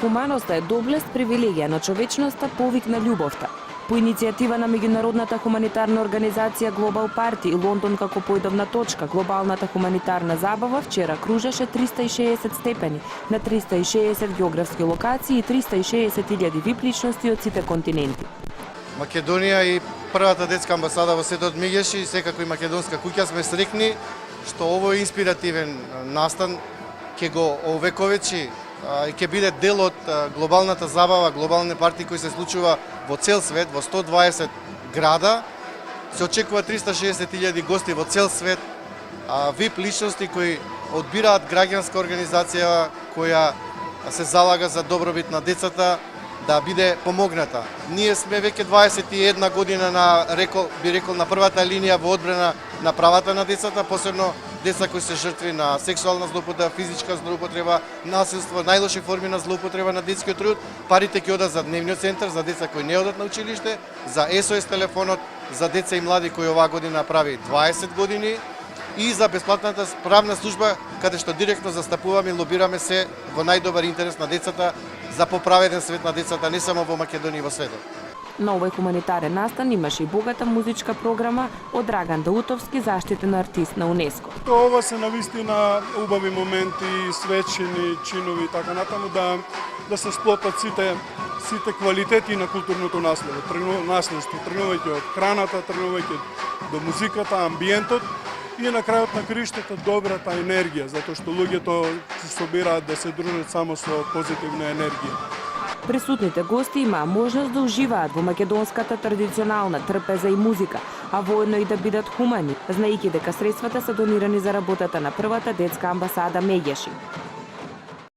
хуманоста е доблест, привилегија, но човечноста повик на љубовта. По иницијатива на меѓународната хуманитарна организација Global Party и Лондон како појдовна точка, глобалната хуманитарна забава вчера кружеше 360 степени на 360 географски локации и 360.000 вип личности од сите континенти. Македонија и првата детска амбасада во светот меѓаш и секако и македонска куќа сме среќни што овој инспиративен настан ќе го овековечи и ќе биде дел од глобалната забава, глобални парти кои се случува во цел свет, во 120 града. Се очекува 360.000 гости во цел свет, вип личности кои одбираат граѓанска организација која се залага за добробит на децата, да биде помогната. Ние сме веќе 21 година на на првата линија во одбрана на правата на децата, посебно деца кои се жртви на сексуална злоупотреба, физичка злоупотреба, насилство, најлоши форми на злоупотреба на детскиот труд. Парите ќе одат за дневниот центар за деца кои не одат на училиште, за SOS телефонот за деца и млади кои оваа година прави 20 години и за бесплатната правна служба каде што директно застапуваме и лобираме се во најдобар интерес на децата за поправеден свет на децата не само во Македонија и во светот. На овој хуманитарен настан имаше и богата музичка програма од Драган Даутовски, заштитен артист на УНЕСКО. Ова се навистина убави моменти, свечени чинови и така натаму да се сплотат сите квалитети на културното наследство, тргнувајќи од храната, тргнувајќи до музиката, амбиентот и на крајот на криштата добрата енергија, затоа што луѓето се собираат да се дружат само со позитивна енергија. Присутните гости имаа можност да уживаат во македонската традиционална трпеза и музика, а воедно и да бидат хумани, знаејќи дека средствата се донирани за работата на првата детска амбасада меѓаши.